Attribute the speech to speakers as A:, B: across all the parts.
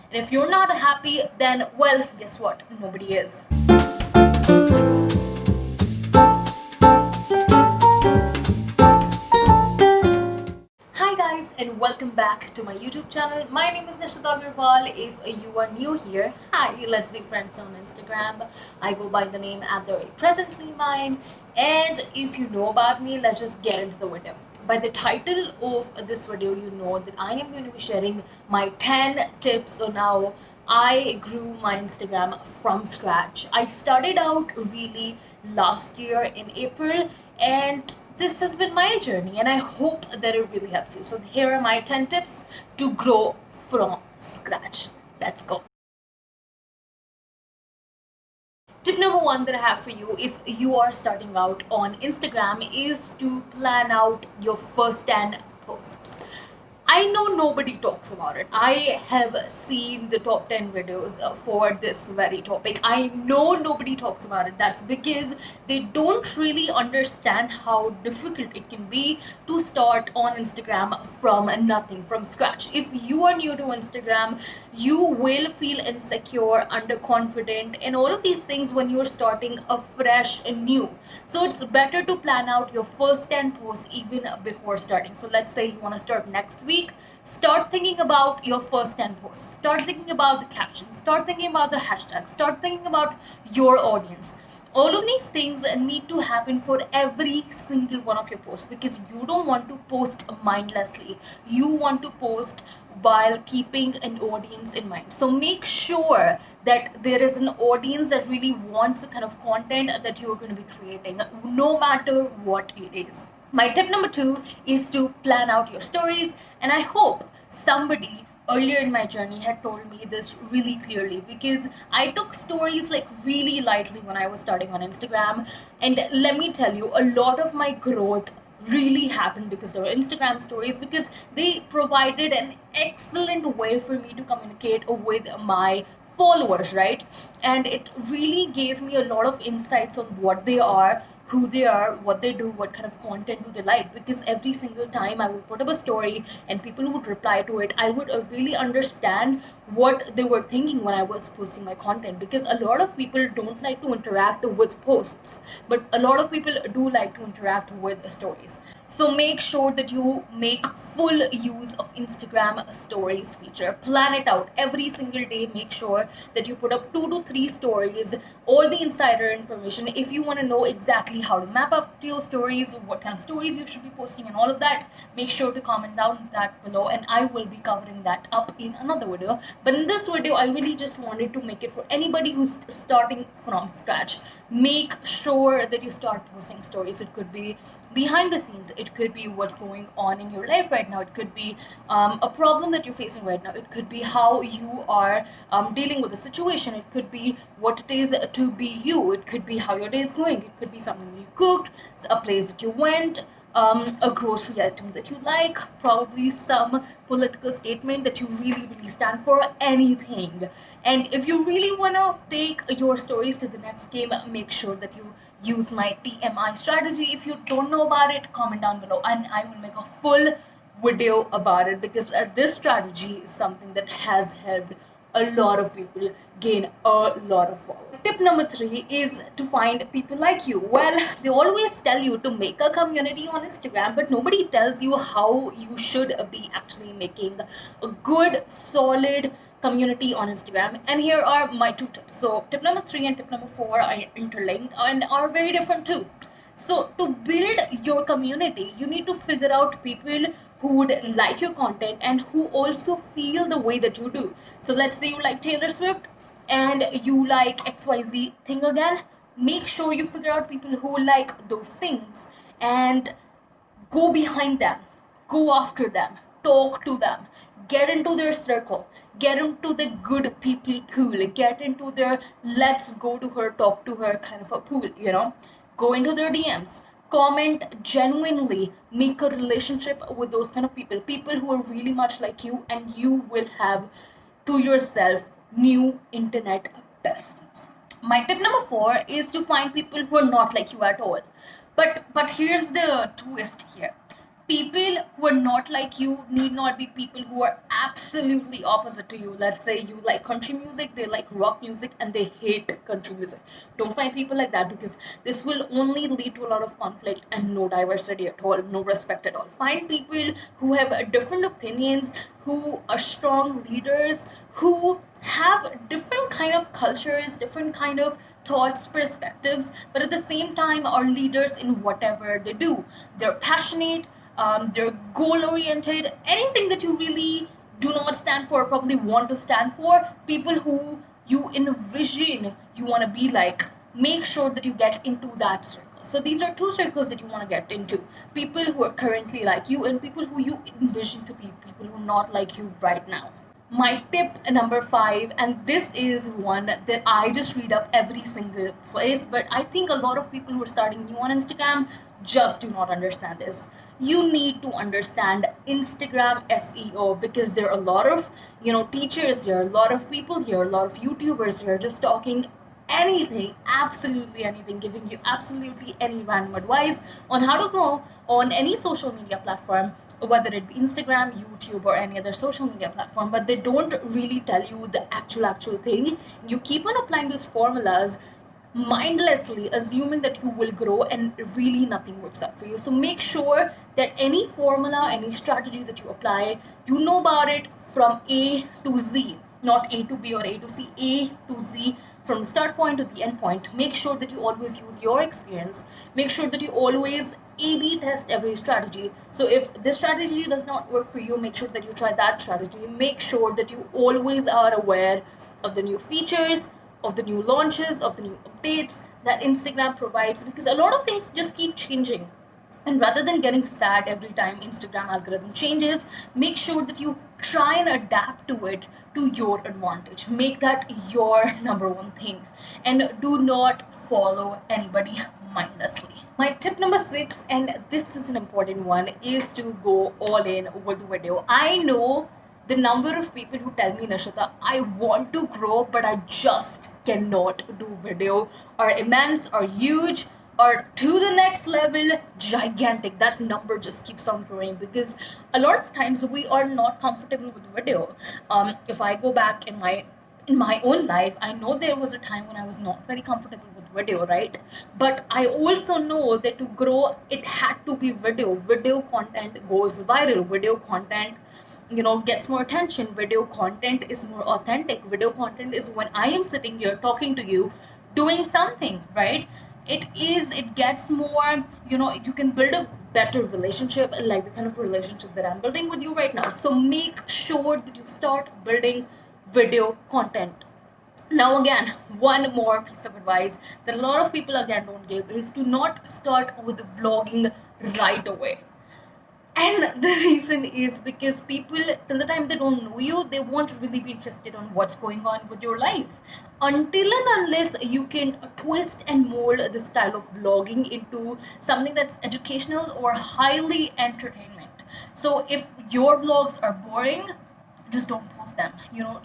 A: And if you're not happy, then, well, guess what? Nobody is. Hi guys, and welcome back to my YouTube channel. My name is Nishita Agarwal. If you are new here, hi, let's be friends on Instagram. I go by the name at the rate presently mine. And if you know about me, let's just get into the video. By the title of this video, you know that I am going to be sharing my 10 tips on how I grew my Instagram from scratch. I started out really last year in April, and this has been my journey, and I hope that it really helps you. So here are my 10 tips to grow from scratch. Let's go. Tip number one that I have for you if you are starting out on Instagram is to plan out your first 10 posts. I know nobody talks about it. I have seen the top 10 videos for this very topic. I know nobody talks about it. That's because they don't really understand how difficult it can be to start on Instagram from nothing, from scratch. If you are new to Instagram, you will feel insecure, underconfident, and all of these things when you're starting afresh and new. So it's better to plan out your first 10 posts even before starting. So let's say you want to start next week. Start thinking about your first 10 posts. Start thinking about the captions. Start thinking about the hashtags. Start thinking about your audience. All of these things need to happen for every single one of your posts, because you don't want to post mindlessly. You want to post while keeping an audience in mind. So make sure that there is an audience that really wants the kind of content that you're going to be creating, no matter what it is. My tip number two is to plan out your stories, and I hope somebody earlier in my journey had told me this really clearly, because I took stories like really lightly when I was starting on Instagram. And let me tell you, a lot of my growth really happened because there were Instagram stories, because they provided an excellent way for me to communicate with my followers, right? And it really gave me a lot of insights on what they are, who they are, what they do, what kind of content do they like. Because every single time I would put up a story and people would reply to it, I would really understand what they were thinking when I was posting my content. Because a lot of people don't like to interact with posts, but a lot of people do like to interact with stories. So make sure that you make full use of Instagram stories feature. Plan it out every single day. Make sure that you put up 2 to 3 stories, all the insider information. If you want to know exactly how to map up to your stories, what kind of stories you should be posting, and all of that, make sure to comment down that below, and I will be covering that up in another video. But in this video, I really just wanted to make it for anybody who's starting from scratch. Make sure that you start posting stories. It could be behind the scenes, it could be what's going on in your life right now, it could be a problem that you're facing right now, it could be how you are dealing with the situation, it could be what it is to be you, it could be how your day is going, it could be something you cooked, a place that you went, a grocery item that you like, probably some political statement that you really stand for, anything. And if you really want to take your stories to the next game, make sure that you use my TMI strategy. If you don't know about it, comment down below and I will make a full video about it, because this strategy is something that has helped a lot of people gain a lot of followers. Tip number three is to find people like you. Well, they always tell you to make a community on Instagram, but nobody tells you how you should be actually making a good, solid community on Instagram. And here are my 2 tips. So, tip number three and tip number four are interlinked and are very different too. So, to build your community, you need to figure out people who would like your content and who also feel the way that you do. So, let's say you like Taylor Swift and you like XYZ thing again. Make sure you figure out people who like those things and go behind them, go after them, talk to them, get into their circle, get into the good people pool, get into their let's go to her, talk to her kind of a pool. Go into their DMs, comment genuinely, make a relationship with those kind of people who are really much like you, and you will have to yourself new internet besties. My tip number four is to find people who are not like you at all. But here's the twist here. People who are not like you need not be people who are absolutely opposite to you. Let's say you like country music, they like rock music, and they hate country music. Don't find people like that, because this will only lead to a lot of conflict and no diversity at all, no respect at all. Find people who have different opinions, who are strong leaders, who have different kind of cultures, different kind of thoughts, perspectives, but at the same time are leaders in whatever they do. They're passionate, they're goal oriented. Anything that you really do not stand for, probably want to stand for, people who you envision you want to be like, make sure that you get into that circle. So these are two circles that you want to get into: people who are currently like you and people who you envision to be people who are not like you right now. My tip number 5, and this is one that I just read up every single place, but I think a lot of people who are starting new on Instagram just do not understand this. You need to understand Instagram SEO, because there are a lot of teachers here, a lot of people here, a lot of YouTubers here just talking anything, absolutely anything, giving you absolutely any random advice on how to grow on any social media platform, whether it be Instagram, YouTube, or any other social media platform, but they don't really tell you the actual thing. You keep on applying those formulas mindlessly, assuming that you will grow, and really nothing works out for you. So make sure that any formula, any strategy that you apply, you know about it from A to Z, not A to B or A to C, A to Z, from the start point to the end point. Make sure that you always use your experience. Make sure that you always A/B test every strategy. So if this strategy does not work for you, make sure that you try that strategy. Make sure that you always are aware of the new features, of the new launches, of the new updates that Instagram provides, because a lot of things just keep changing. And rather than getting sad every time Instagram algorithm changes, make sure that you try and adapt to it to your advantage. Make that your number one thing. And do not follow anybody mindlessly. My tip number 6, and this is an important one, is to go all in with video. I know the number of people who tell me, Nashita, I want to grow, but I just cannot do video, are immense, are huge, or to the next level, gigantic. That number just keeps on growing, because a lot of times we are not comfortable with video. If I go back in my own life, I know there was a time when I was not very comfortable with video, right? But I also know that to grow, it had to be video. Video content goes viral. Video content gets more attention. Video content is more authentic. Video content is when I am sitting here talking to you, doing something, right? It gets more, you can build a better relationship, like the kind of relationship that I'm building with you right now. So make sure that you start building video content. Now, again, one more piece of advice that a lot of people again don't give is to not start with vlogging right away. And the reason is because people, till the time they don't know you, they won't really be interested on what's going on with your life. Until and unless you can twist and mold the style of vlogging into something that's educational or highly entertainment. So if your vlogs are boring, just don't post them.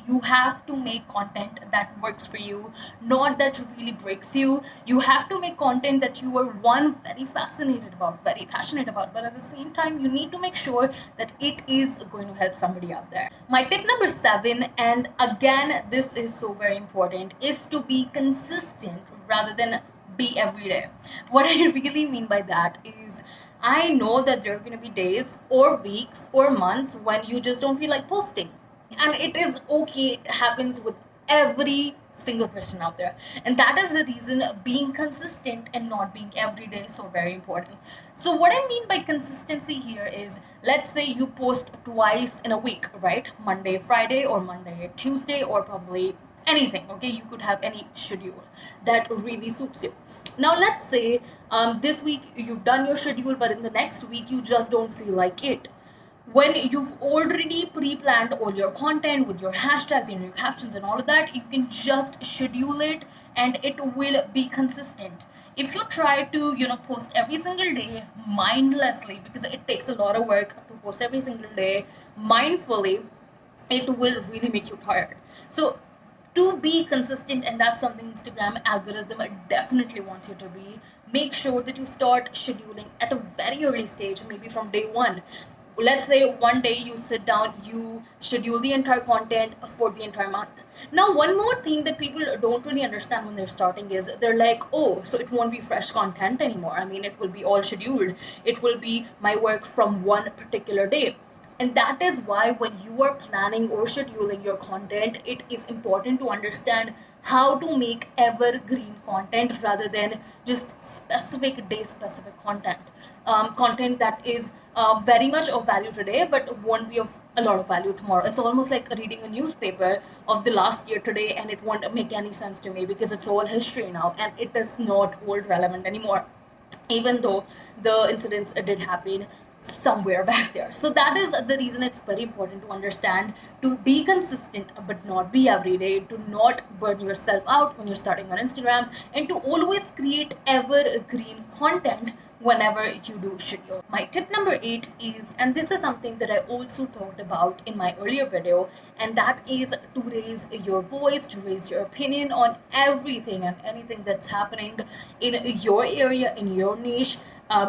A: You have to make content that works for you, not that really breaks you. You have to make content that you are, one, very fascinated about, very passionate about, but at the same time you need to make sure that it is going to help somebody out there. My tip number 7, and again this is so very important, is to be consistent rather than be every day. What I really mean by that is, I know that there are going to be days or weeks or months when you just don't feel like posting. And it is okay, it happens with every single person out there. And that is the reason being consistent and not being every day is so very important. So, what I mean by consistency here is, let's say you post twice in a week, right? Monday, Friday, or Monday, Tuesday, or probably anything. Okay, you could have any schedule that really suits you. Now let's say this week you've done your schedule, but in the next week you just don't feel like it. When you've already pre-planned all your content with your hashtags and your captions and all of that, you can just schedule it and it will be consistent. If you try to post every single day mindlessly, because it takes a lot of work to post every single day mindfully, it will really make you tired. So to be consistent, and that's something Instagram algorithm definitely wants you to be, make sure that you start scheduling at a very early stage, maybe from day one. Let's say one day you sit down, you schedule the entire content for the entire month. Now, one more thing that people don't really understand when they're starting is they're like, oh, so it won't be fresh content anymore. I mean, it will be all scheduled, it will be my work from one particular day. And that is why, when you are planning or scheduling your content, it is important to understand how to make evergreen content rather than just specific day specific content. Content that is very much of value today but won't be of a lot of value tomorrow. It's almost like reading a newspaper of the last year today, and it won't make any sense to me because it's all history now and it does not hold relevant anymore, even though the incidents did happen somewhere back there. So that is the reason it's very important to understand, to be consistent but not be everyday, to not burn yourself out when you're starting on Instagram, and to always create evergreen content whenever you do schedule. My tip number 8 is, and this is something that I also talked about in my earlier video, and that is to raise your voice, to raise your opinion on everything and anything that's happening in your area, in your niche,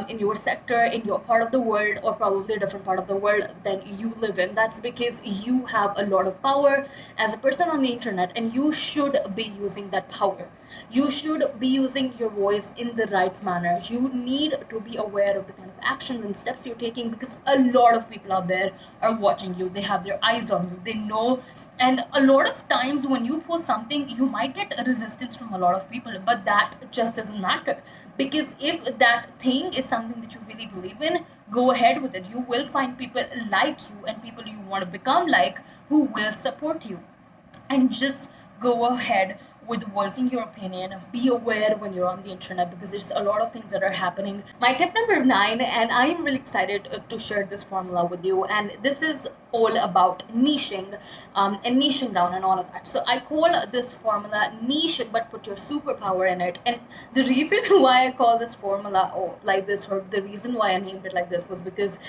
A: in your sector, in your part of the world, or probably a different part of the world than you live in. That's because you have a lot of power as a person on the internet, and you should be using that power. You should be using your voice in the right manner. You need to be aware of the kind of actions and steps you're taking, because a lot of people out there are watching you. They have their eyes on you. They know. And a lot of times when you post something, you might get a resistance from a lot of people, but that just doesn't matter. Because if that thing is something that you really believe in, go ahead with it. You will find people like you and people you want to become like, who will support you. And just go ahead with voicing your opinion. Be aware when you're on the internet, because there's a lot of things that are happening. My tip number 9, and I am really excited to share this formula with you, and this is all about niching, and niching down and all of that. So I call this formula niche but put your superpower in it. And the reason why I call this formula like this, or the reason why I named it like this, was because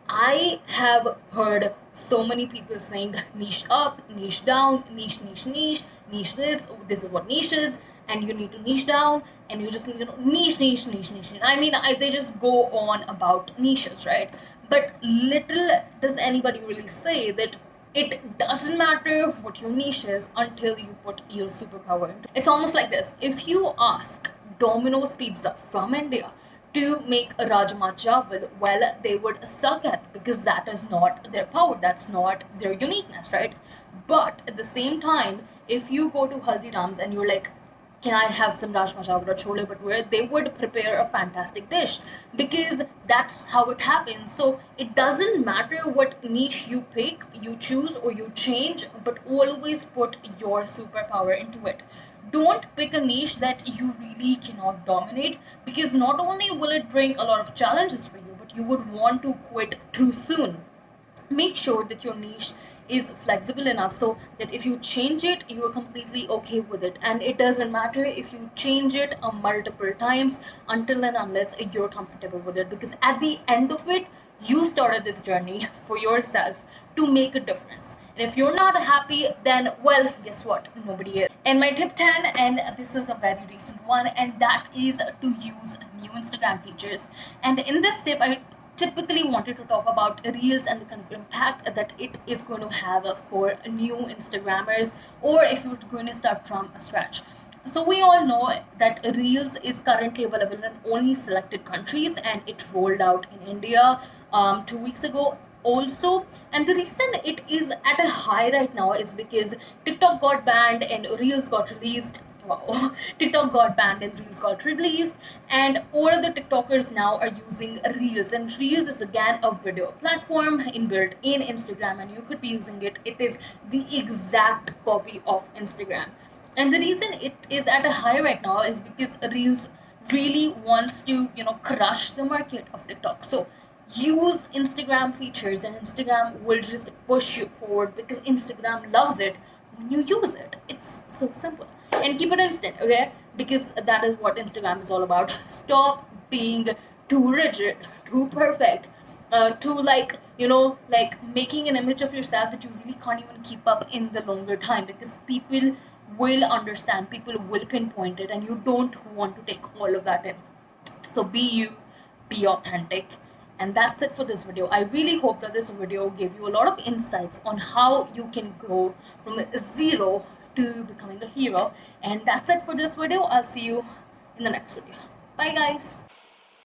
A: I have heard so many people saying niche up, niche down, niche, niche, niche, niche this is what niche is, and you need to niche down, and you just need to niche, niche, niche, niche. I mean, they just go on about niches, right? But little does anybody really say that it doesn't matter what your niche is until you put your superpower into it. It's almost like this. If you ask Domino's Pizza from India to make a Rajma Chawal, well, they would suck at it, because that is not their power, that's not their uniqueness, right? But at the same time, if you go to Haldiram's and you're like, can I have some Rajma Chawal or Chole Bhature, they would prepare a fantastic dish, because that's how it happens. So it doesn't matter what niche you pick, you choose, or you change, but always put your superpower into it. Don't pick a niche that you really cannot dominate, because not only will it bring a lot of challenges for you, but you would want to quit too soon. Make sure that your niche is flexible enough so that if you change it, you are completely okay with it, and it doesn't matter if you change it multiple times, until and unless you're comfortable with it, because at the end of it, you started this journey for yourself to make a difference. And if you're not happy, then, well, guess what, nobody is. And my tip 10, and this is a very recent one, and that is to use new Instagram features. And in this tip, I typically wanted to talk about Reels and the kind of impact that it is going to have for new Instagrammers, or if you're going to start from scratch. So we all know that Reels is currently available in only selected countries, and it rolled out in India 2 weeks ago also. And the reason it is at a high right now is because TikTok got banned and Reels got released. Wow. TikTok got banned and Reels got released, and all of the TikTokers now are using Reels. And Reels is again a video platform inbuilt in Instagram, and you could be using it. It is the exact copy of Instagram. And the reason it is at a high right now is because Reels really wants to, crush the market of TikTok. So use Instagram features, and Instagram will just push you forward, because Instagram loves it when you use it. It's so simple. And keep it instant, okay? Because that is what Instagram is all about. Stop being too rigid, too perfect, too like making an image of yourself that you really can't even keep up in the longer time, because people will understand, people will pinpoint it, and you don't want to take all of that in. So be you, be authentic. And that's it for this video. I really hope that this video gave you a lot of insights on how you can go from zero to becoming a hero. And that's it for this video. I'll see you in the next video. Bye, guys.